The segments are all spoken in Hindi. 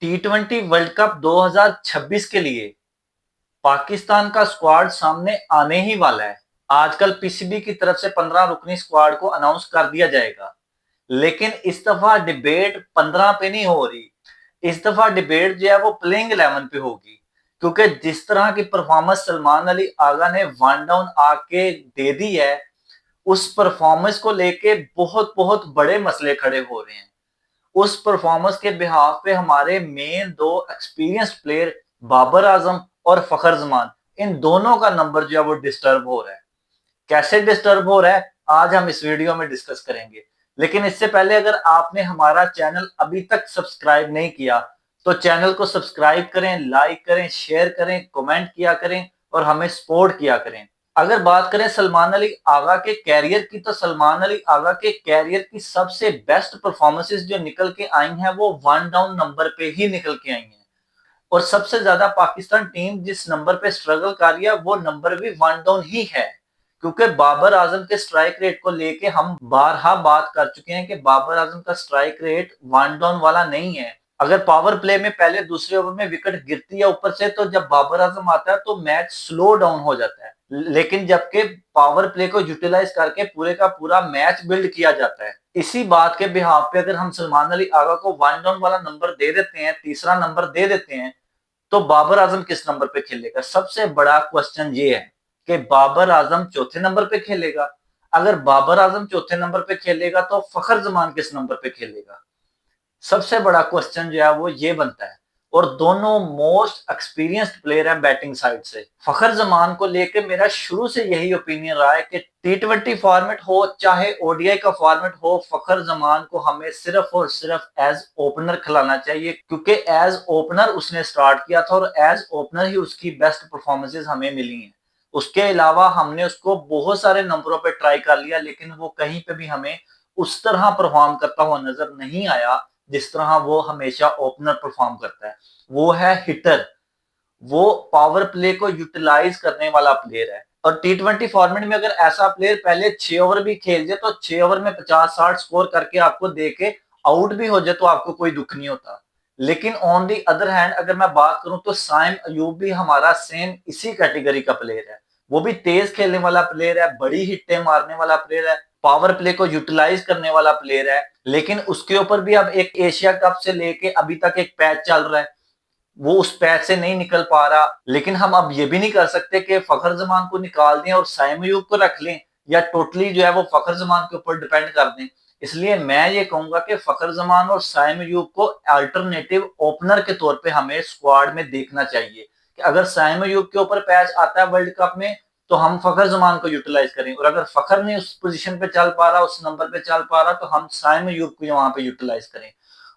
टी20 वर्ल्ड कप 2026 के लिए पाकिस्तान का स्क्वाड सामने आने ही वाला है। आजकल पीसीबी की तरफ से 15 रुकनी स्क्वाड को अनाउंस कर दिया जाएगा, लेकिन इस दफा डिबेट 15 पे नहीं हो रही। इस दफा डिबेट जो है वो प्लेइंग 11 पे होगी, क्योंकि जिस तरह की परफॉर्मेंस सलमान अली आगा ने वन डाउन आके दे दी है, उस परफॉर्मेंस को लेके बहुत बहुत बड़े मसले खड़े हो रहे हैं। उस परफॉर्मेंस के बिहाफ पे हमारे मेन दो एक्सपीरियंस्ड प्लेयर बाबर आजम और फखर जमान, इन दोनों का नंबर जो है वो डिस्टर्ब हो रहा है। कैसे डिस्टर्ब हो रहा है आज हम इस वीडियो में डिस्कस करेंगे। लेकिन इससे पहले अगर आपने हमारा चैनल अभी तक सब्सक्राइब नहीं किया तो चैनल को सब्सक्राइब करें, लाइक करें, शेयर करें, कमेंट किया करें और हमें सपोर्ट किया करें। अगर बात करें सलमान अली आगा के कैरियर की, तो सलमान अली आगा के कैरियर की सबसे बेस्ट परफॉर्मेंसेस जो निकल के आई हैं वो वन डाउन नंबर पे ही निकल के आई हैं। और सबसे ज्यादा पाकिस्तान टीम जिस नंबर पे स्ट्रगल कर रही है वो नंबर भी वन डाउन ही है, क्योंकि बाबर आजम के स्ट्राइक रेट को लेके हम बारहा बात कर चुके हैं कि बाबर आजम का स्ट्राइक रेट वन डाउन वाला नहीं है। अगर पावर प्ले में पहले दूसरे ओवर में विकेट गिरती है ऊपर से, तो जब बाबर आजम आता है तो मैच स्लो डाउन हो जाता है। लेकिन जबकि पावर प्ले को यूटिलाइज करके पूरे का पूरा मैच बिल्ड किया जाता है। इसी बात के बिहाफ पे अगर हम सलमान अली आगा को वन डाउन वाला नंबर दे देते हैं, तीसरा नंबर दे देते हैं, तो बाबर आजम किस नंबर पे खेलेगा? सबसे बड़ा क्वेश्चन ये है कि बाबर आजम चौथे नंबर पे खेलेगा। अगर बाबर आजम चौथे नंबर पे खेलेगा तो फखर जमान किस नंबर पे खेलेगा? सबसे बड़ा क्वेश्चन जो है वो ये बनता है। और दोनों मोस्ट एक्सपीरियंस्ड प्लेयर हैं बैटिंग साइड से। फखर जमान को लेके मेरा शुरू से यही ओपिनियन रहा है कि टी20 फॉर्मेट हो चाहे ओडीआई का फॉर्मेट हो, फखर जमान को हमें सिर्फ और सिर्फ एज ओपनर खिलाना चाहिए, क्योंकि एज ओपनर उसने स्टार्ट किया था और एज ओपनर ही उसकी बेस्ट परफॉर्मेंसेज हमें मिली हैं। उसके अलावा हमने उसको बहुत सारे नंबरों पे ट्राई कर लिया, लेकिन वो कहीं पे भी हमें उस तरह परफॉर्म करता हुआ नजर नहीं आया जिस तरह वो हमेशा ओपनर परफॉर्म करता है। वो है हिटर, वो पावर प्ले को यूटिलाइज करने वाला प्लेयर है। और टी20 फॉर्मेट में अगर ऐसा प्लेयर पहले 6 ओवर भी खेल जाए तो 6 ओवर में 50-60 स्कोर करके आपको देके आउट भी हो जाए तो आपको कोई दुख नहीं होता। लेकिन ऑन दी अदर हैंड अगर मैं बात करूं तो साइम अयूब भी हमारा सेम इसी कैटेगरी का प्लेयर है। वो भी तेज खेलने वाला प्लेयर है, बड़ी हिट्टे मारने वाला प्लेयर है, पावर प्ले को यूटिलाइज करने वाला प्लेयर है। लेकिन उसके ऊपर भी अब एक एशिया कप से लेके अभी तक एक पैच चल रहा है, वो उस पैच से नहीं निकल पा रहा। लेकिन हम अब ये भी नहीं कर सकते कि फखर जमान को निकाल दें और साइम अयूब को रख लें, या टोटली जो है वो फखर जमान के ऊपर डिपेंड कर दें। इसलिए मैं ये कहूंगा कि फखर जमान और साइम अयूब को अल्टरनेटिव ओपनर के तौर पे हमें स्क्वाड में देखना चाहिए कि अगर साइम अयूब के ऊपर पैच आता है वर्ल्ड कप में तो हम फखर जमान को यूटिलाइज करें, और अगर फखर नहीं उस पोजीशन पे चल पा रहा, उस नंबर पे चल पा रहा, तो हम साइम अयूब को वहां पे यूटिलाइज करें।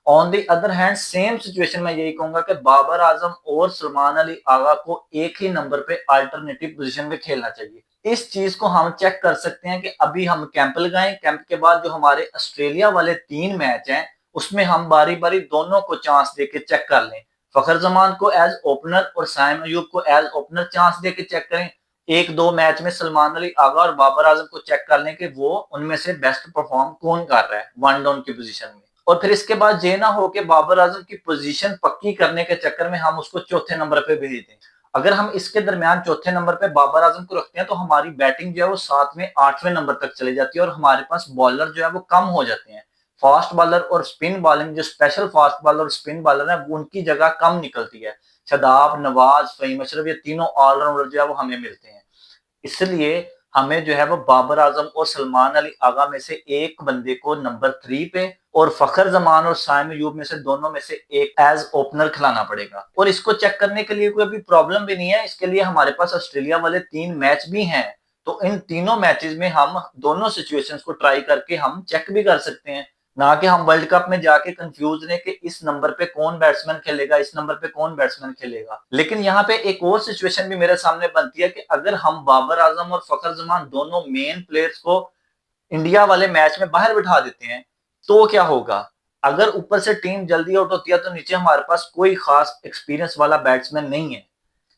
On the other hand same situation में यही कहूंगा कि बाबर आजम और सलमान अली आगा को एक ही नंबर पे अल्टरनेटिव पोजीशन पे खेलना चाहिए। इस चीज को हम चेक कर सकते हैं कि अभी हम कैंप लगाएं, कैंप के बाद जो हमारे ऑस्ट्रेलिया वाले 3 मैच हैं उसमें हम बारी बारी दोनों को चांस देके चेक कर लें। फखर जमान को एज ओपनर और साइम अयूब को एज ओपनर चांस देके चेक करें। एक दो मैच में सलमान अली आगा और बाबर आजम को चेक कर लें कि वो उनमें से बेस्ट परफॉर्म कौन कर रहा है वन डाउन की पोजीशन में। और फिर इसके बाद ये ना हो कि बाबर आजम की पोजीशन पक्की करने के चक्कर में हम उसको चौथे नंबर पे भेज दें। अगर हम इसके दरमियान चौथे नंबर पे बाबर आजम को रखते हैं तो हमारी बैटिंग जो है वो 7वें 8वें नंबर तक चली जाती है और हमारे पास बॉलर जो है वो कम हो जाते हैं। फास्ट बॉलर और स्पिन बॉलिंग, जो स्पेशल फास्ट बॉलर और स्पिन बॉलर है, वो उनकी जगह कम निकलती है। शदाब, नवाज, फहीम अशरफ, ये तीनों ऑलराउंडर जो है वो हमें मिलते हैं। इसलिए हमें जो है वो बाबर आजम और सलमान अली आगा में से एक बंदे को नंबर 3 पे और फखर जमान और साइम अयूब में से दोनों में से एक एज ओपनर खिलाना पड़ेगा। और इसको चेक करने के लिए कोई भी प्रॉब्लम भी नहीं है, इसके लिए हमारे पास ऑस्ट्रेलिया वाले 3 मैच भी हैं। तो इन तीनों मैचेस में हम दोनों सिचुएशंस को ट्राई करके हम चेक भी कर सकते हैं, ना कि हम वर्ल्ड कप में जाके कंफ्यूज रहे कि इस नंबर पे कौन बैट्समैन खेलेगा, इस नंबर पे कौन बैट्समैन खेलेगा। लेकिन यहाँ पे एक और सिचुएशन भी मेरे सामने बनती है कि अगर हम बाबर आजम और फखर जमान दोनों मेन प्लेयर्स को इंडिया वाले मैच में बाहर बिठा देते हैं तो क्या होगा? अगर ऊपर से टीम जल्दी आउट होती है तो नीचे हमारे पास कोई खास एक्सपीरियंस वाला बैट्समैन नहीं है।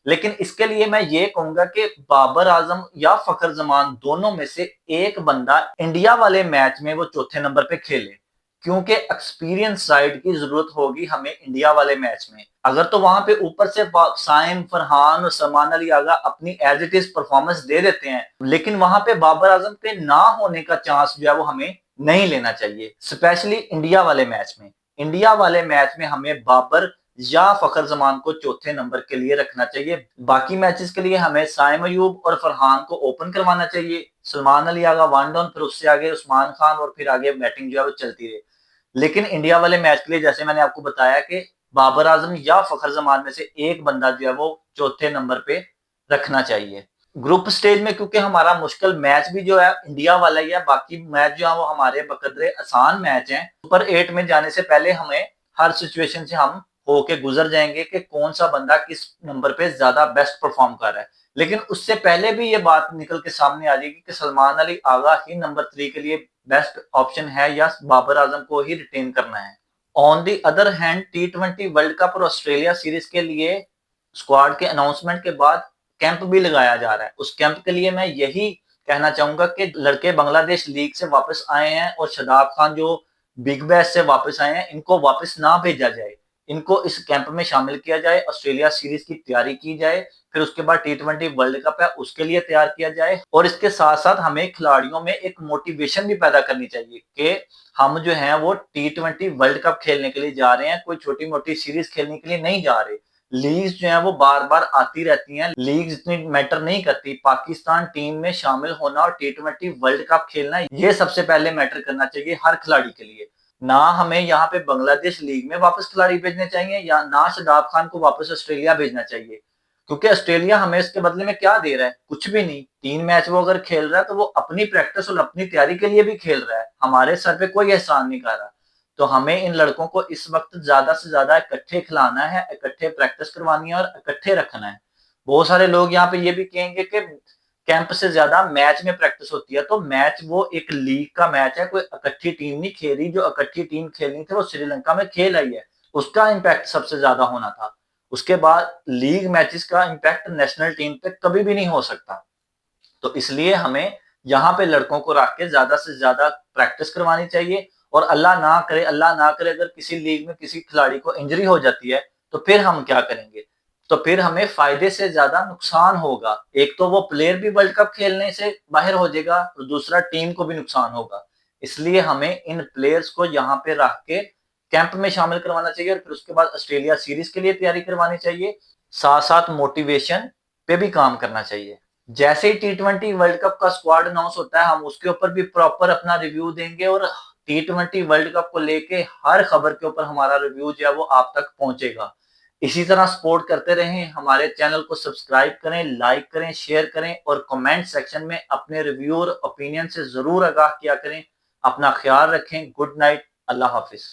लेकिन इसके लिए मैं ये कहूंगा कि बाबर आजम या फखर जमान दोनों में से एक बंदा इंडिया वाले मैच में वो चौथे नंबर पे खेले, क्योंकि एक्सपीरियंस साइड की जरूरत होगी हमें इंडिया वाले मैच में। अगर तो वहां पे ऊपर से साइम, फरहान और सलमान अली आगा अपनी एज इट इज परफॉर्मेंस दे देते हैं, लेकिन वहां पे बाबर आजम के ना होने का चांस जो है वो हमें नहीं लेना चाहिए, स्पेशली इंडिया वाले मैच में। इंडिया वाले मैच में हमें बाबर या फखर जमान को चौथे नंबर के लिए रखना चाहिए। बाकी मैचेस के लिए हमें साइम अयूब और फरहान को ओपन करवाना चाहिए, सलमान अली आगा वन डाउन, फिर उससे आगे उस्मान खान, और फिर आगे बैटिंग जो है वो चलती रहे। लेकिन इंडिया वाले मैच के लिए जैसे मैंने आपको बताया कि बाबर आजम या फखर जमान में से एक बंदा जो है वो चौथे नंबर पे रखना चाहिए। ग्रुप स्टेज में क्योंकि हमारा मुश्किल मैच भी जो है इंडिया वाला ही है, बाकी मैच जो है वो हमारे बकदरे आसान मैच हैं। सुपर 8 में जाने से पहले हमें हर सिचुएशन से हम होके गुजर जाएंगे कि कौन सा बंदा किस नंबर पे ज्यादा बेस्ट परफॉर्म कर रहा है। लेकिन उससे पहले भी ये बात निकल के सामने आ जाएगी कि सलमान अली आगा ही नंबर 3 के लिए बेस्ट ऑप्शन है या बाबर आजम को ही रिटेन करना है। On the other hand T20 world cup और ऑस्ट्रेलिया सीरीज के लिए स्क्वाड के अनाउंसमेंट के बाद कैंप भी लगाया जा रहा है। उस कैंप के लिए मैं यही कहना चाहूंगा कि लड़के बांग्लादेश लीग से वापस आए हैं और शादाब खान जो बिग बैश से वापस आए हैं, इनको वापस ना भेजा जाए, इनको इस कैंप में शामिल किया जाए, ऑस्ट्रेलिया सीरीज की तैयारी की जाए, फिर उसके बाद T20 वर्ल्ड कप है उसके लिए तैयार किया जाए। और इसके साथ साथ हमें खिलाड़ियों में एक मोटिवेशन भी पैदा करनी चाहिए कि हम जो है वो T20 वर्ल्ड कप खेलने के लिए जा रहे हैं, कोई छोटी मोटी सीरीज खेलने के लिए नहीं जा रहे। लीग्स जो है वो बार बार आती रहती हैं, लीग्स इतनी मैटर नहीं करती। पाकिस्तान टीम में शामिल होना और T20 वर्ल्ड कप खेलना, ये सबसे पहले मैटर करना चाहिए हर खिलाड़ी के लिए। ना हमें यहाँ पे बांग्लादेश लीग में वापस खिलाड़ी भेजने चाहिए, या ना शादाब खान को वापस ऑस्ट्रेलिया भेजना चाहिए, क्योंकि ऑस्ट्रेलिया हमें इसके बदले में क्या दे रहा है, कुछ भी नहीं। 3 मैच वो अगर खेल रहा है तो वो अपनी प्रैक्टिस और अपनी तैयारी के लिए भी खेल रहा है, हमारे सर पे कोई एहसान नहीं कर रहा। तो हमें इन लड़कों को इस वक्त ज्यादा से ज्यादा इकट्ठे खिलाना है, इकट्ठे प्रैक्टिस करवानी है और इकट्ठे रखना है। बहुत सारे लोग यहाँ पे ये भी कहेंगे कि कैंप से ज्यादा मैच में प्रैक्टिस होती है, तो मैच वो एक लीग का मैच है, कोई इकट्ठी टीम नहीं खेल रही। जो इकट्ठी टीम खेलनी थी वो श्रीलंका में खेल आई है, उसका इम्पैक्ट सबसे ज्यादा होना था। उसके बाद लीग मैचेस का इम्पैक्ट नेशनल टीम पे कभी भी नहीं हो सकता। तो इसलिए हमें यहाँ पे लड़कों को रख के ज्यादा से ज्यादा प्रैक्टिस करवानी चाहिए। और अल्लाह ना करे अगर किसी लीग में किसी खिलाड़ी को इंजरी हो जाती है तो फिर हम क्या करेंगे? तो फिर हमें फायदे से ज्यादा नुकसान होगा। एक तो वो प्लेयर भी वर्ल्ड कप खेलने से बाहर हो जाएगा और दूसरा टीम को भी नुकसान होगा। इसलिए हमें इन प्लेयर्स को यहाँ पे रख के कैंप में शामिल करवाना चाहिए और फिर उसके बाद ऑस्ट्रेलिया सीरीज के लिए तैयारी करवानी चाहिए। साथ साथ मोटिवेशन पे भी काम करना चाहिए। जैसे ही T20 वर्ल्ड कप का स्क्वाड अनाउंस होता है हम उसके ऊपर भी प्रॉपर अपना रिव्यू देंगे और T20 वर्ल्ड कप को लेके हर खबर के ऊपर हमारा रिव्यू जो है वो आप तक पहुंचेगा। इसी तरह सपोर्ट करते रहें, हमारे चैनल को सब्सक्राइब करें, लाइक करें, शेयर करें और कमेंट सेक्शन में अपने रिव्यू और ओपिनियन से जरूर आगाह किया करें। अपना ख्याल रखें। Good night. अल्लाह हाफिज।